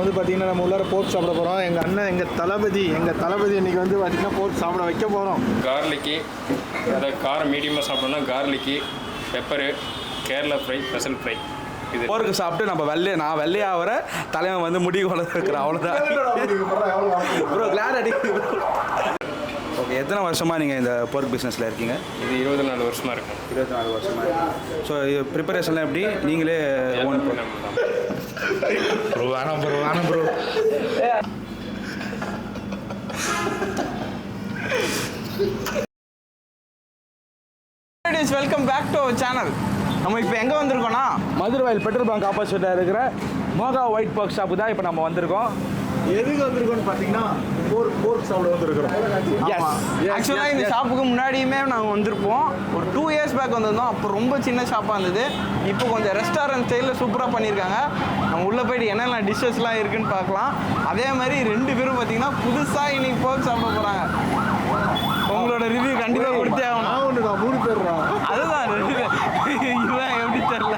வந்து பார்த்தீங்கன்னா நம்ம உள்ளார போர்க் சாப்பிட போகிறோம். எங்கள் அண்ணன் எங்கள் தளபதி இன்றைக்கி வந்து பார்த்தீங்கன்னா போர்க் சாப்பிட வைக்க போகிறோம். கார்லிக்கு, அதை காரம் மீடியமாக சாப்பிட்டோம்னா garlic, pepper, Kerala fry, special fry. இது போருக்கு சாப்பிட்டு நான் வெள்ளையாகிற தலைவன் வந்து முடி வளர்க்குறேன், அவ்வளோதான். ப்ரோ கிளாட் அடிக்கு. ஓகே, எத்தனை வருஷமாக நீங்கள் இந்த போர்க் பிஸ்னஸில் இருக்கீங்க? இது 24 வருஷமாக இருக்கும். 24 வருஷமாக. ஸோ ப்ரிப்பரேஷன்லாம் எப்படி நீங்களே ஓன் ப்ரோ வேணாம் bro. Welcome back to our channel. நம்ம இப்போ எங்கே வந்திருக்கோம்னா மதுரவாயில் பெட்ரோல் பங்க் ஆப்போசிட்டாக இருக்கிற மோகா ஒயிட் போர்க் ஷாப்பு தான் இப்போ நம்ம வந்திருக்கோம். எதுக்கு வந்திருக்கோன்னு பார்த்தீங்கன்னா போர்க் சாப்பிட வந்துருக்கிறோம். ஆக்சுவலாக இந்த ஷாப்புக்கு முன்னாடியுமே நாங்கள் வந்திருப்போம். ஒரு 2 இயர்ஸ் பேக் வந்திருந்தோம். அப்போ ரொம்ப சின்ன ஷாப்பாக இருந்தது. இப்போ கொஞ்சம் ரெஸ்டாரண்ட் ஸ்டைலில் சூப்பராக பண்ணியிருக்காங்க. நம்ம உள்ளே போயிட்டு என்னென்ன டிஷ்ஷஸ்லாம் இருக்குதுன்னு பார்க்கலாம். அதே மாதிரி 2 பேரும் பார்த்தீங்கன்னா புதுசாக இன்னைக்கு போர்க் சாப்பிட போகிறாங்க. உங்களோட ரிவ்யூ கண்டிப்பாக கொடுத்தே ஆகணும். நான் 3 பேர் அதுதான் இதுதான் எப்படி தெரியல.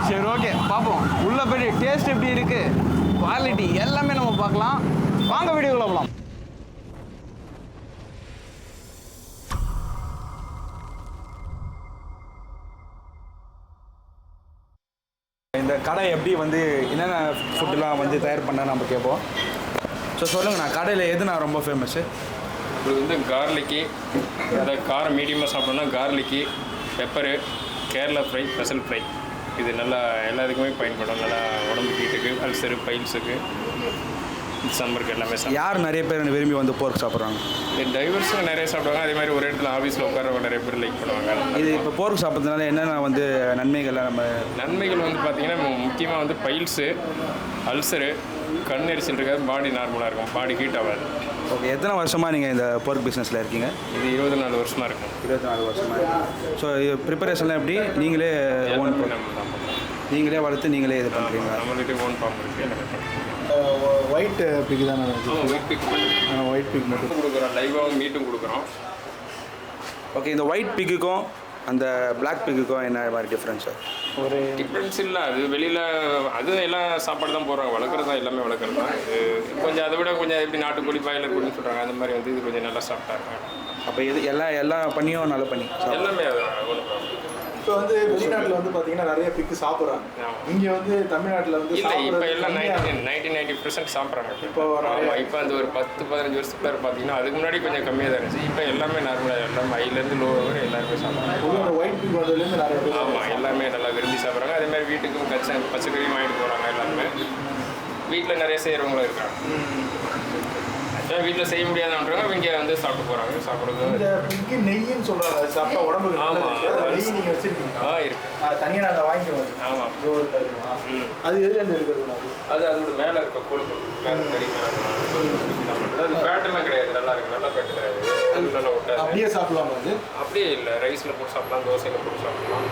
சரி, ஓகே, பார்ப்போம். உள்ளே போய்ட்டு டேஸ்ட் எப்படி இருக்குது, குவாலிட்டி எல்லாமே நம்ம பார்க்கலாம். வாங்க வீடியோக்குள்ள போகலாம். இந்த கடை எப்படி வந்து என்னென்ன ஃபுட்டுலாம் வந்து தயார் பண்ண நம்ம கேட்போம். ஸோ சொல்லுங்கள், நான் கடையில் எதுனா ரொம்ப ஃபேமஸ்ஸு? இது வந்து கார்லிக்கு, அதை காரம் மீடியமாக சாப்பிட்டோம்னா garlic, pepper, Kerala fry, special fry. இது நல்லா எல்லாத்துக்குமே பயன்படும். நல்லா உடம்பு ஹீட்டுக்கு, அல்சரு, பைல்ஸுக்கு, சம்மருக்கு எல்லாமே யார் நிறைய பேர் விரும்பி வந்து போர்க் சாப்பிட்றாங்க? டைவர்ஸும் நிறைய சாப்பிடுவாங்க. அதே மாதிரி ஒரு இடத்துல ஆஃபீஸில் உட்காரவங்க நிறைய பேர் லைக் பண்ணுவாங்க. இது இப்போ போர்க் சாப்பிட்றதுனால என்னென்ன வந்து நன்மைகள்லாம் நன்மைகள் வந்து பார்த்திங்கன்னா முக்கியமாக வந்து பைல்ஸு, அல்சரு, கண் எரிச்சல் இருக்காது, பாடி நார்மலாக இருக்கும், பாடி ஹீட் ஆகாது. ஓகே, எத்தனை வருஷமாக நீங்கள் இந்த போர்க் பிஸ்னஸில் இருக்கீங்க? இது 24 வருஷமாக இருக்கும். 24 வருஷமாக. ஸோ ப்ரிப்பரேஷன்லாம் எப்படி நீங்களே ஓன் நீங்களே வளர்த்து நீங்களே இது பண்ணுறீங்களா? நம்மள்கிட்ட ஓன் ஃபார்ம் இருக்குது. ஒயிட் பிக் தானே? ஒயிட் பிக் மட்டும் கொடுக்குறோம். லைவாகவும் மீட்டும் கொடுக்குறோம். ஓகே, இந்த ஒயிட் பிக்குக்கும் அந்த பிளாக் பிக்குக்கும் என்ன மாதிரி டிஃப்ரென்ஸ்? ஒரு டிஃப்ரென்ஸ் இல்லை. அது வெளியில் அது எல்லாம் சாப்பாடு தான் போடுறாங்க, வளர்க்குறது தான், எல்லாமே வளர்க்குறது தான். இது கொஞ்சம் அதை விட கொஞ்சம் எப்படி நாட்டுக்கோழி, பாய்லர் கோழின்னு சொல்கிறாங்க, அந்த மாதிரி வந்து இது கொஞ்சம் நல்லா சாப்பிட்டா இருக்கும். அப்போ இது எல்லாம் பண்ணியும் நல்லா பண்ணி எல்லாமே அது ஒன்று. இப்போ வந்து வெளிநாட்டில் வந்து பார்த்தீங்கன்னா நிறைய பிக்கு சாப்பிட்றாங்க. இங்கே வந்து தமிழ்நாட்டில் வந்து இல்லை, இப்போ எல்லாம் 90% சாப்பிட்றாங்க. இப்போ அந்த ஒரு 10-15 வருஷத்துக்குள்ள பார்த்தீங்கன்னா அதுக்கு முன்னாடி கொஞ்சம் கம்மியாக தான் இருந்துச்சு. இப்போ எல்லாமே நார்மலாக எல்லாமே ஹைலேருந்து லோ வரை எல்லாருமே சாப்பிட்றாங்க. ஒயிட் பிக் வந்ததுலேருந்து நிறைய பேர் ஆமாம், எல்லாமே நல்லா விரும்பி சாப்பிட்றாங்க. அதே மாதிரி வீட்டுக்கும் பச்சைக்கறியும் வாங்கிட்டு போகிறாங்க. எல்லாருமே வீட்டில் நிறைய செய்கிறவங்களும் இருக்காங்க. வீட்டில் செய்ய முடியாதுன்றவங்க இங்கே வந்து சாப்பிட்டு போகிறாங்க. சாப்பிட்றது இந்த பிக்கு நெய்ன்னு சொல்கிறாங்க, அது சாப்பிட்டா உடம்புக்கு. ஆமாம், நெய் நீங்கள் வச்சுருக்கீங்க? இருக்குது. தனியாக நாங்கள் வாங்கிக்குவோம். ஆமாம், அது எதுலேருந்து இருக்கிறது? அது அதோட மேலே இருக்க கொழுப்பு மேலே கறி அது ஃபேட்டெல்லாம் கிடையாது. நல்லா இருக்குது, நல்லா ஃபேட்டு கிடையாது. நல்லா விட்டாது. அப்படியே சாப்பிடலாம். அது அப்படியே இல்லை, ரைஸில் போட்டு சாப்பிடலாம், தோசையில் போட்டு சாப்பிடலாம்.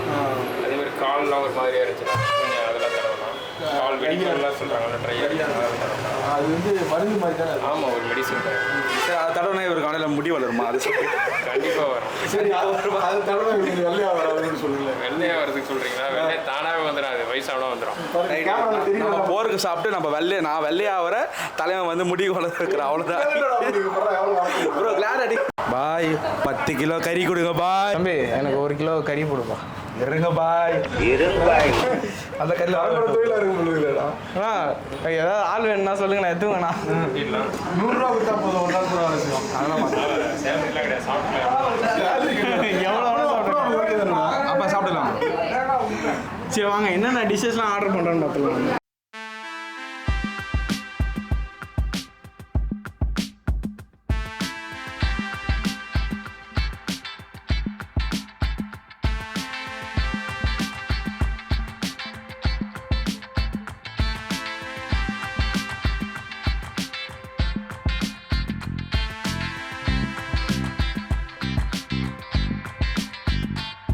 அதே மாதிரி கால்லாம் ஒரு மாதிரியாக இருந்துச்சுன்னா கொஞ்சம் அதெல்லாம் தரலாம். கால் வெடிக்கலாம் சொல்கிறாங்க, ட்ரையாக அது வந்து மருந்து மாதிரி தானே? ஆமாம், ஒரு மெடிசன் தான். சரி, அதை தடவை ஒரு காலையில் முடி வளருமா? அது கண்டிப்பாக வரும். சரி, அது தடவை வெள்ளையாக வராதுன்னு சொல்லுங்கள். வெள்ளையாக வரதுக்கு சொல்கிறீங்களா? வெள்ளையை தானாகவே வந்துடும், வயசாக வந்துடும். நம்ம போருக்கு சாப்பிட்டு நான் வெள்ளையாகிற தலைவன் வந்து முடி வளர்க்குறேன், அவ்வளோதான். ப்ரோ கிளாட் அடி. பாய், 10 கிலோ கறி கொடுங்க பாய். தம்பி, எனக்கு 1 கிலோ கறி போடுப்பா. இருங்க பாய். அந்த கறியில் ஏதாவது ஆள் வேணும்னா சொல்லுங்க, நான் எடுத்துவேண்ணா. 100 ரூபா கொடுத்தா போதும், 1 நாள் கூட அவசியம். எவ்வளோ வேணா சாப்பிடுங்க. அப்போ சாப்பிடலாம். சரி, வாங்க என்னென்ன டிஷ்ஷஸ்லாம் ஆர்டர் பண்ணுறேன்னு பார்த்துக்கலாம்.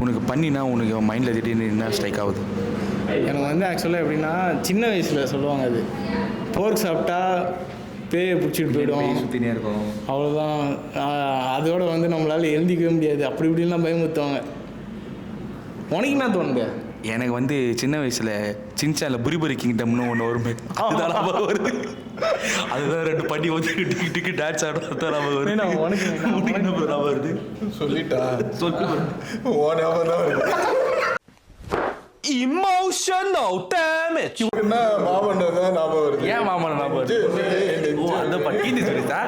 உனக்கு பண்ணினா உனக்கு மைண்டில் திடீர்னு என்ன ஸ்ட்ரைக் ஆகுது? எனக்கு வந்து ஆக்சுவலாக எப்படின்னா, சின்ன வயசில் சொல்லுவாங்க, அது போர்க் சாப்பிட்டா பேயை பிடிச்சிட்டு போயிடும், சுற்றினே இருக்கும், அவ்வளோதான். அதோட வந்து நம்மளால் எழுந்திக்கவே முடியாது, அப்படி இப்படிலாம் பயமுறுத்துவாங்க. உனக்கு என்ன தோணுது? எனக்கு வந்து சின்ன வயசில் சின்சானில் புரிபுரி கிங்டம்னு ஒன்று வருமே அதுதான் ஞாபகம் வருது. அதுதான் 2 பண்ணி வந்து டிக்கெட்டுக்கு டான்ஸ் ஆடுறது ஞாபகம் வருது. உனக்கு என்ன ஞாபகம் வருது? சொல்லிட்டா சொல்லு. ஓ ஞாபகம் தான் வருது. Emotional damage. என்ன மாமன்றது தான் ஞாபகம் வருது. ஏன் மாமன் ஞாபகம் வருது? ஓ அந்த கீர்த்தி சுரேஷா?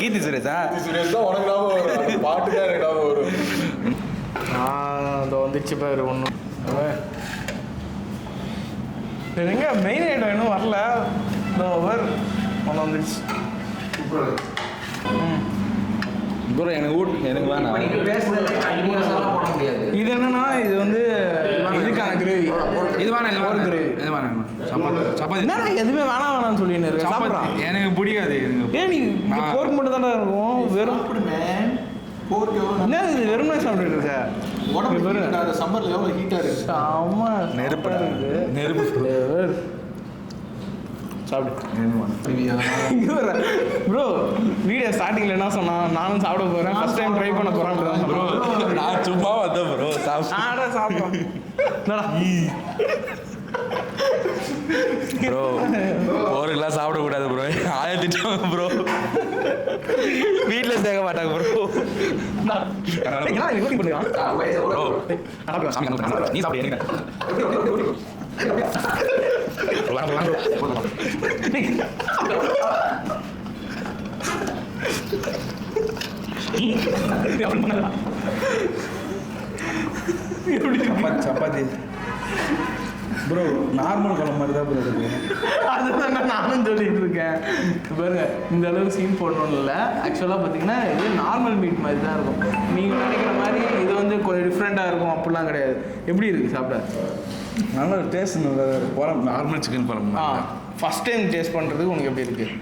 கீர்த்தி சுரேஷா? சுரேஷ் தான் உனக்கு ஞாபகம் வரும். அந்த பாட்டு தான் எனக்கு ஞாபகம் வரும். அந்த வந்துச்சு பாரு ஒன்று எங்க மெயின் ஐட்டம் இன்னும் வரல. இந்த ஓவர் ஒன்று வந்துடுச்சு. ப்ரோ எனக்கு வேணாம். இது என்னன்னா இது வந்து இதுக்கான கிரேவி. இது வேணாம் ஒரு கிரேவி. இது வேணாம். சப்பாத்தி என்ன எதுவுமே வேணாம்னு சொல்லின்னு இருக்கேன். சாப்பிட்றான். எனக்கு பிடிக்காது. ஏன் நீ போர்க் மட்டும் தானே இருக்கும். வெறும் என்ன இது வெறுமே சாப்பிட்டுட்டு இருக்க? உடம்பு சம்மர்ல எவ்வளவு ஹீட்டா இருக்கு. ஆமா நெருப்பு ப்ரோ வீடியோ ஸ்டார்டிங்ல என்ன சொன்னா நானும் சாப்பிட போறேன் ஃபர்ஸ்ட் டைம் ட்ரை பண்ண போறேன் ப்ரோ நான் சும்மா வந்தேன் ப்ரோ. சாப்பிட்டோம் ப்ரோ போருக்கெல்லாம் சாப்பிடக்கூடாது ப்ரோ. ஆயிரத்திட்டாங்க ப்ரோ. வீட்டில் சேர்க்க மாட்டாங்க ப்ரோ. நீ சாப்பிடு. சப்பாத்தி ப்ரோ நார்மல் குழம்பு மாதிரி தான் ப்ரோ இருக்கு. அதுதான் நானும் சொல்லிட்டு இருக்கேன். பாருங்க இந்த அளவு சீன் போடணும் இல்லை. ஆக்சுவலாக பார்த்தீங்கன்னா இது நார்மல் மீட் மாதிரி தான் இருக்கும். நீங்கள் நினைக்கிற மாதிரி இது வந்து கொஞ்சம் டிஃப்ரெண்ட்டாக இருக்கும் அப்படிலாம் கிடையாது. எப்படி இருக்குது சாப்பிட? நல்ல டேஸ்ட் நல்லா குழம்பு. நார்மல் சிக்கன் குழம்பு. ஃபஸ்ட் டைம் டேஸ்ட் பண்ணுறதுக்கு உனக்கு எப்படி இருக்குது?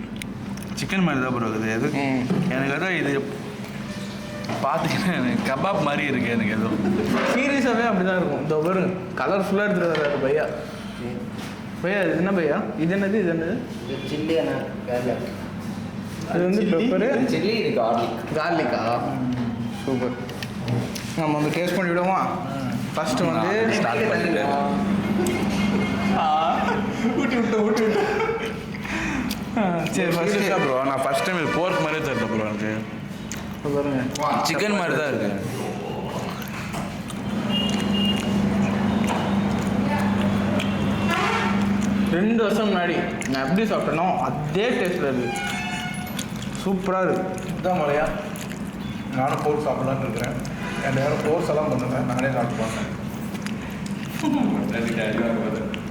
சிக்கன் மாதிரி தான் ப்ரோ இருக்குது. எது எனக்கு அதான் இது பார்த்தீங்கன்னா எனக்கு கபாப் மாதிரி இருக்குது. எனக்கு எதுவும் சீரியஸாகவே அப்படி தான் இருக்கும். இந்த ஒரு கலர்ஃபுல்லாக எடுத்துகிட்டு வர்றாரு பையா. பையா இது என்ன பையா? இது என்னது? இது என்னது? சில்லி அது வந்து பெப்பரு சில்லி இது கார்லிக்கா. சூப்பர். நம்ம வந்து டேஸ்ட் பண்ணி விடுவோமா? ஃபஸ்ட்டு வந்து ஸ்டார்ட் பண்ணிட்டு ஊட்டி விட்டு சரி ஃபஸ்ட்டு ப்ரோ நான் ஃபஸ்ட் டைம் இது போர்க் மாதிரியே தெரியல ப்ரோ. எனக்கு பாருங்க சிக்கன் மாதிரி தான் இருக்கு. ரெண்டு வருஷம் முன்னாடி நான் எப்படி சாப்பிட்டேனோ அதே டேஸ்ட்டில் இருக்குது. சூப்பராக இருக்குது. இதுதான் மழையா. நானும் போர் சாப்பிடலான்னு இருக்கிறேன். என் நேரம் கோர்ஸ் எல்லாம் பண்ணுவேன். நானே சாப்பிட்டு பார்த்தேன்.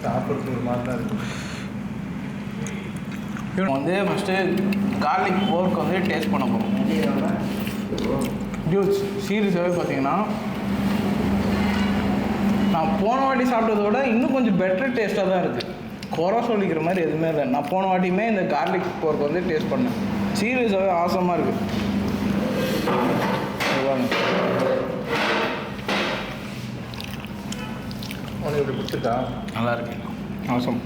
சாப்பிட்றது ஒரு மாதிரி தான் இருக்கும். வந்து ஃபஸ்ட்டு கார்லிக் போர்க் வந்து டேஸ்ட் பண்ண போகிறோம். டியூட்ஸ் சீரியஸாகவே பார்த்தீங்கன்னா நான் போன வாட்டி சாப்பிட்டதை விட இன்னும் கொஞ்சம் பெட்டர் டேஸ்ட்டாக தான் இருக்குது. குறை சொல்லிக்கிற மாதிரி எதுவுமே இல்லை. நான் போன வாட்டியுமே இந்த கார்லிக் போர்க் வந்து டேஸ்ட் பண்ணேன். சீரியஸாகவே ஆசமாக இருக்குது. உனக்கு இப்படி கொடுத்துட்டா நல்லா இருக்கு. ஆசம்.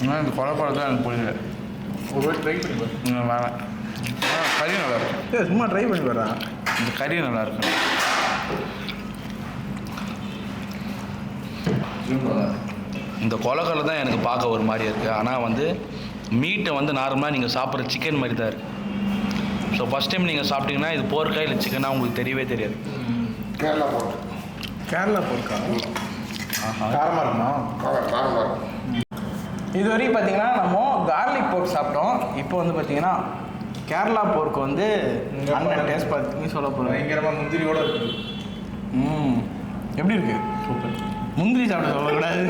ஆனால் இந்த குழப்பம் தான் எனக்கு புரியல. ஒரு வாட்டி ட்ரை பண்ணி பாரு. வேணாம். கறி நல்லா இருக்கு. சும்மா ட்ரை பண்ணி வரேன். இந்த கறி நல்லா இருக்கு. இந்த கொலக்கலை தான் எனக்கு பார்க்க ஒரு மாதிரி இருக்குது. ஆனால் வந்து மீட்டை வந்து நார்மலாக நீங்கள் சாப்பிட்ற சிக்கன் மாதிரி தான் இருக்குது. ஸோ ஃபஸ்ட் டைம் நீங்கள் சாப்பிட்டீங்கன்னா இது போர்க்கா இல்லை சிக்கனா உங்களுக்கு தெரியவே தெரியாது. கேரளா போட்டு கேரளா போர்க்கா காரமாக இருக்கணும். காரமாக இருக்கும். இது வரைக்கும் பார்த்தீங்கன்னா நம்ம கார்லிக் போர்க் சாப்பிட்டோம். இப்போ வந்து பார்த்தீங்கன்னா கேரளா போர்க் வந்து அண்ணன் டேஸ்ட் பார்த்து சொல்ல போகிறேன். பயங்கரமாக முந்திரியோடு இருக்குது. எப்படி இருக்குது? சூப்பர். முந்திரி சாப்பிட சொல்லக்கூடாது,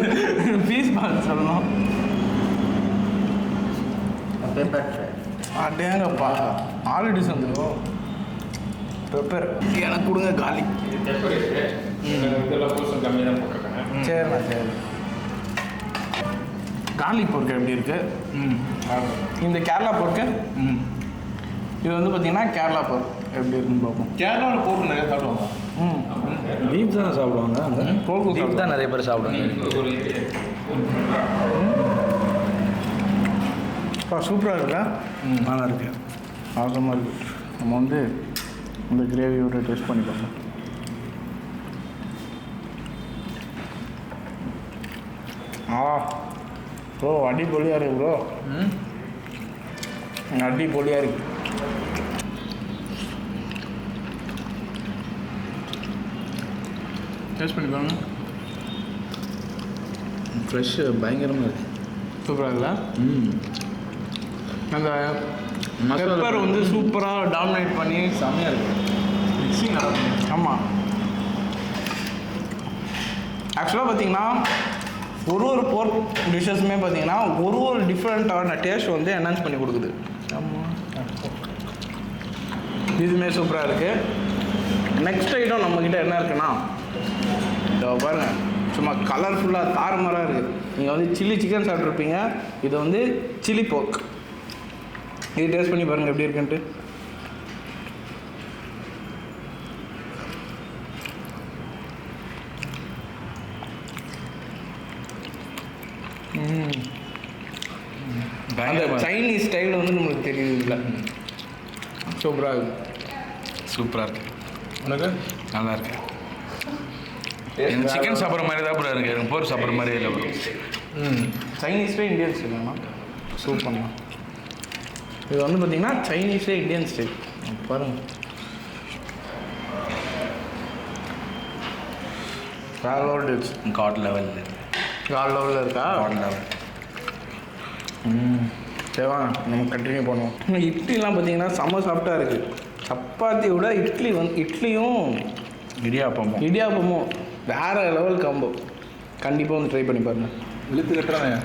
பீஸ் பார்த்து சொல்லணும். பெப்பர் அடேங்கப்பா ஆல்ரெடி வந்துடும். பெப்பர் எனக்கு கொடுங்க கார்லிக். இது பெப்பர் இருக்குது. இதெல்லாம் கொஞ்சம் கம்மியாக தான் போட்டிருக்காங்க. சரிண்ணா சரி. கார்லிக் போர்க்கு எப்படி இருக்கு? இந்த கேரளா போர்க்கு இது வந்து பார்த்தீங்கன்னா கேரளா போர்க் எப்படி இருக்குன்னு பார்ப்போம். கேரளாவில் போட்டு நிறைய சாப்பிடுவாங்க. பீஃப் தானே சாப்பிடுவாங்க. பீஃப் தான் நிறைய பேர் சாப்பிடுவாங்க. சூப்பராக இருக்கா? நல்லா இருக்கு. அவசரமாக இருக்குது. நம்ம வந்து இந்த கிரேவியோட டேஸ்ட் பண்ணி பார்ப்போம். ப்ரோ அடிப்பொலியாக இருக்குது ப்ரோ. அடிப்பொலியாக இருக்குது. டேஸ்ட் பண்ணி பாருங்க. ஃப்ரெஷ்ஷு பயங்கரமாக இருக்குது. சூப்பராக இருக்குல்ல? அந்த பெப்பர் வந்து சூப்பராக டாமினேட் பண்ணி செம்மையாக இருக்குது. மிக்சிங் நல்லா பண்ணுது. ஆமாம். ஆக்சுவலாக பார்த்தீங்கன்னா ஒரு போர்க் டிஷ்ஷஸுமே பார்த்தீங்கன்னா ஒரு டிஃப்ரெண்ட்டான டேஸ்ட் வந்து என்ஹான்ஸ் பண்ணி கொடுக்குது. ஆமாம், இதுவுமே சூப்பராக இருக்குது. நெக்ஸ்ட் ஐட்டம் நம்மக்கிட்ட என்ன இருக்குன்னா, இதோ பாருங்கள், சும்மா கலர்ஃபுல்லாக தாறுமாறாக இருக்குது. நீங்கள் வந்து சில்லி சிக்கன் சாப்பிட்ருப்பீங்க, இது வந்து சில்லி போர்க். இது டேஸ்ட் பண்ணி பாருங்கள் எப்படி இருக்குன்ட்டு. அந்த சைனீஸ் ஸ்டைலில் வந்து நம்மளுக்கு தெரியுது. இல்லை சூப்பராக இருக்குது. சூப்பராக இருக்குது. உனக்கு நல்லா இருக்கு. எனக்கு சிக்கன் சாப்பிட்ற மாதிரி தான் ப்ரோ இருக்குது. எனக்கு போர் சாப்பிட்ற மாதிரியே இல்லை ப்ரோ. சைனீஸ்லேயே இந்தியன் ஸ்டைல்ண்ணா. சூப்பர்ண்ணா. இது வந்து பார்த்தீங்கன்னா சைனீஸ்லேயே இந்தியன் ஸ்டைல். பாருங்கள், வேற லெவல் டிஷ். காட் லெவலில் லெவலில் இருக்கா? God level. சரிவா, நம்ம கண்டினியூ பண்ணுவோம். இட்லிலாம் பார்த்தீங்கன்னா செம்ம சாஃப்டாக இருக்குது. சப்பாத்தியை விட இட்லியும் இடியாப்பமும் வேறு லெவல் காம்போ. கண்டிப்பாக வந்து ட்ரை பண்ணி பாருங்கள். இழுத்து கட்டுறாங்க.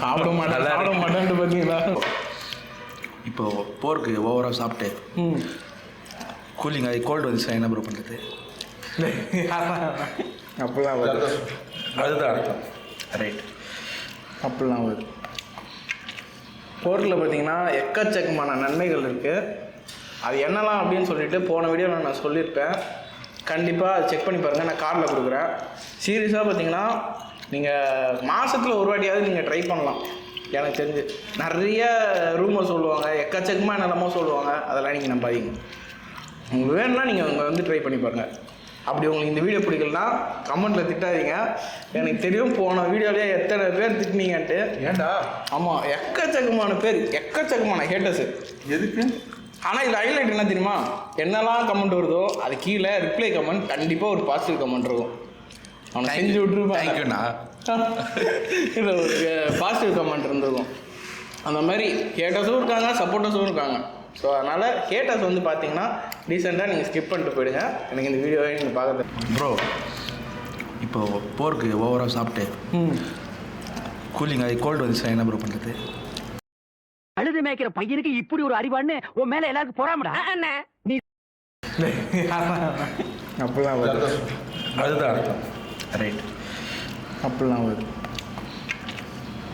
சாப்பிட மாட்டேன்ட்டு பார்த்தீங்களா? இப்போது போர்க்கு ஓவராக சாப்பிட்டு கூலிங் ஆகி கோல்டு வந்துச்சுன்னா என்ன ப்ரோ பண்ணுறது? அப்படிலாம் வருது. அதுதான் அர்த்தம். ரைட். அப்படிலாம் வருது. போர்க்கில் பார்த்தீங்கன்னா எக்கச்சக்கமான நன்மைகள் இருக்குது. அது என்னலாம் அப்படின்னு சொல்லிட்டு போன வீடியோவில் நான் சொல்லியிருப்பேன். கண்டிப்பாக செக் பண்ணி பாருங்கள். நான் கார்டில் கொடுக்குறேன். சீரியஸாக பார்த்தீங்கன்னா நீங்கள் மாதத்தில் ஒரு வாட்டியாவது நீங்கள் ட்ரை பண்ணலாம். எனக்கு தெரிஞ்சு நிறைய ரூமர் சொல்லுவாங்க, எக்கச்சக்கமாக என்னெல்லாமோ சொல்லுவாங்க. அதெல்லாம் நீங்கள் நம்பாதீங்க. உங்களுக்கு வேணும்னா நீங்கள் அங்கே வந்து ட்ரை பண்ணி பாருங்கள். அப்படி உங்களுக்கு இந்த வீடியோ பிடிக்கலனா கமெண்ட்டில் திட்டாதீங்க. எனக்கு தெரியும் போன வீடியோலேயே எத்தனை பேர் திட்டினீங்கன்ட்டு. ஏன்டா? ஆமாம், எக்கச்சக்கமான ஹேட்டர்ஸு. எதுக்கு? ஆனால் இது ஹைலைட் என்ன தெரியுமா? என்னெல்லாம் கமெண்ட் வருதோ அது கீழே ரிப்ளை கமெண்ட் கண்டிப்பாக ஒரு பாசிட்டிவ் கமெண்ட் இருக்கும். அவனை செஞ்சு விட்டுருப்பேன். தேங்க்யூண்ணா. இல்லை, ஒரு பாசிட்டிவ் கமெண்ட் இருந்திருக்கும். அந்த மாதிரி ஹேட்டர்ஸும் இருக்காங்க, சப்போர்ட்டர்ஸும் இருக்காங்க. ஸோ அதனால் ஹேட்டர்ஸ் வந்து பார்த்தீங்கன்னா ரீசெண்டாக நீங்கள் ஸ்கிப் பண்ணிட்டு போயிடுங்க. எனக்கு இந்த வீடியோவை நீங்கள் பார்க்குறது ப்ரோ. இப்போது போர்க்கு ஓவராக சாப்பிட்டு கூலிங் ஆகி கோல்டு வந்துச்சுன்னா என்ன ப்ரோ பண்ணுறது? அழுது மேய்க்கிற பையனுக்கு இப்படி ஒரு அறிவான்னு உன் மேல எல்லாருக்கும் பொறாமடா. நீ அப்படிலாம் வருது. அதுதான் அர்த்தம். ரைட். அப்படிலாம் வருது.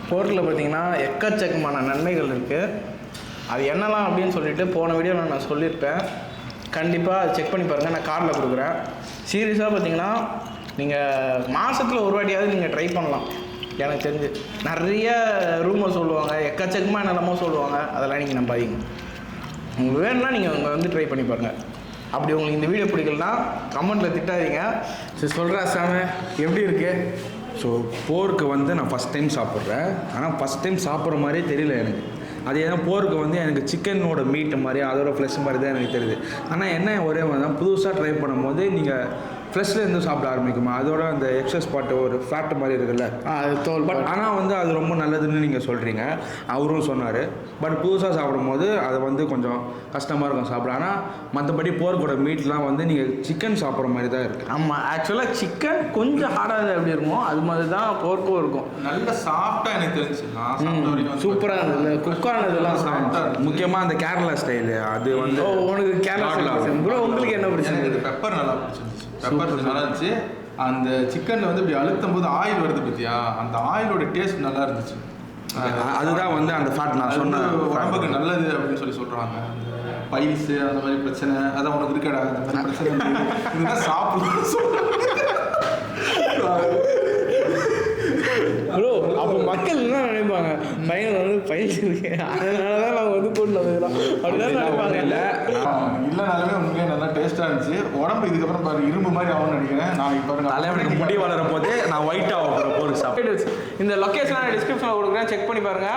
போர்க்கில் பார்த்தீங்கன்னா எக்கச்சக்கமான நன்மைகள் இருக்குது. அது என்னலாம் அப்படின்னு சொல்லிட்டு போன வீடியோவில் நான் சொல்லியிருப்பேன். கண்டிப்பாக செக் பண்ணி பாருங்கள். நான் கார்டில் கொடுக்குறேன். சீரியஸாக பார்த்தீங்கன்னா நீங்கள் மாதத்தில் ஒரு வாட்டியாவது நீங்கள் ட்ரை பண்ணலாம். எனக்கு தெரிஞ்சு நிறைய ரூமர் சொல்லுவாங்க, எக்கச்சக்கமாக என்னெல்லாமோ சொல்லுவாங்க. அதெல்லாம் நீங்கள் நம்பாதீங்க. உங்களுக்கு வேணும்னா நீங்கள் அங்கே வந்து ட்ரை பண்ணி பாருங்கள். அப்படி உங்களுக்கு இந்த வீடியோ பிடிக்கலனா கமெண்ட்டில் திட்டாதீங்க. சரி, சொல்கிறா சாம எப்படி இருக்குது? ஸோ போர்க்கு வந்து நான் ஃபஸ்ட் டைம் சாப்பிட்றேன். ஆனால் ஃபஸ்ட் டைம் சாப்பிட்ற மாதிரியே தெரியல எனக்கு. அது ஏன்னா போருக்கு வந்து எனக்கு சிக்கனோட மீட்டு மாதிரி அதோட ஃப்ளஷ் மாதிரி தான் எனக்கு தெரியுது. ஆனால் என்ன ஒரே மாதிரி தான் புதுசாக ட்ரை பண்ணும்போது நீங்கள் ஃப்ரெஷ்லேருந்து சாப்பிட ஆரம்பிக்குமா, அதோட அந்த எக்ஸஸ் பாட்டு ஒரு ஃபேட் மாதிரி இருக்குல்ல, அது தோல். பட் ஆனால் வந்து அது ரொம்ப நல்லதுன்னு நீங்கள் சொல்கிறீங்க, அவரும் சொன்னார். பட் புதுசாக சாப்பிடும்போது அது வந்து கொஞ்சம் கஷ்டமாக இருக்கும் சாப்பிட. ஆனால் மற்றபடி போர்க்கோட மீட்லாம் வந்து நீங்கள் சிக்கன் சாப்பிட்ற மாதிரி தான் இருக்குது. ஆமாம், ஆக்சுவலாக சிக்கன் கொஞ்சம் ஹார்டாக எப்படி இருக்குமோ அது மாதிரி தான் போர்க்கும் இருக்கும். நல்ல சாஃப்டாக எனக்கு தெரிஞ்சு. நான் சாப்பிட்ட வரைக்கும் சூப்பராக இருந்தது. குக்கானதெல்லாம் சாஃப்டாக இருக்கு. முக்கியமாக அந்த கேரளா ஸ்டைலு அது வந்து உனக்கு கேரளா ப்ரோ, உங்களுக்கு என்ன எனக்கு பிரச்சனை? இது பெப்பர் நல்லா பிடிச்சிருந்துச்சு. பெப்பர் நல்லா இருந்துச்சு. அந்த சிக்கனில் வந்து இப்படி அழுத்தும் போது ஆயில் வருது பற்றியா, அந்த ஆயிலோட டேஸ்ட் நல்லா இருந்துச்சு. அதுதான் வந்து அந்த ஃபேட் நான் சொன்ன உடம்புக்கு நல்லது அப்படின்னு சொல்லி சொல்கிறாங்க. அந்த பைல்ஸு அந்த மாதிரி பிரச்சனை அதான் உனக்கு இருக்கடா, அந்த மாதிரி பிரச்சனை இதுதான் சாப்பிடணும். ப்ரோ அப்போ மக்கள் என்ன நினைப்பாங்க, பையன் வந்து பயிற்சி இருக்கு அதனால தான் நாங்கள் வந்து கூட்டு வந்துக்கிறோம் அப்படிதான் நினைப்பாங்க. இல்லை இல்லைனாலுமே உண்மையிலே நல்லா டேஸ்ட்டாக இருந்துச்சு. உடம்பு இதுக்கப்புறம் பாரு இரும்பு மாதிரி ஆகும்னு நினைக்கிறேன். நாளைக்கு பாருங்க தலைவனுக்கு முடி வளர போது நான் ஒயிட் ஆக போகிற போருக்கு சாப்பிட்டு. இந்த லொக்கேஷன் நான் டிஸ்கிரிப்ஷனில் கொடுக்குறேன், செக் பண்ணி பாருங்க.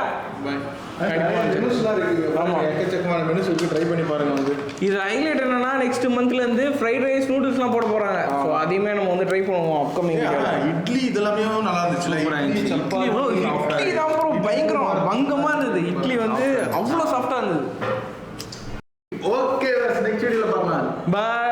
மெனுஸ்லாம் இருக்கு. ஆமாம், எக்கச்சக்கமான மெனுஸ் இருக்கு, ட்ரை பண்ணி பாருங்க. வந்து இது ஹைலைட் என்னன்னா நெக்ஸ்ட் மந்த்லேருந்து ஃப்ரைட் ரைஸ் நூடுல்ஸ்லாம் போட போகிறாங்க. ஸோ அதையுமே நம்ம வந்து ட்ரை பண்ணுவோம் அப்கமிங். இட்லி இதெல்லாமே நல்லா இருந்துச்சு. இட்லி தான் ப்ரோ பயங்கரம் பங்கமாக இருந்தது. இட்லி வந்து அவ்வளோ சாஃப்டாக இருந்தது. ஓகே, நெக்ஸ்ட் வீடியோவில் பார்க்கலாம். பாய்.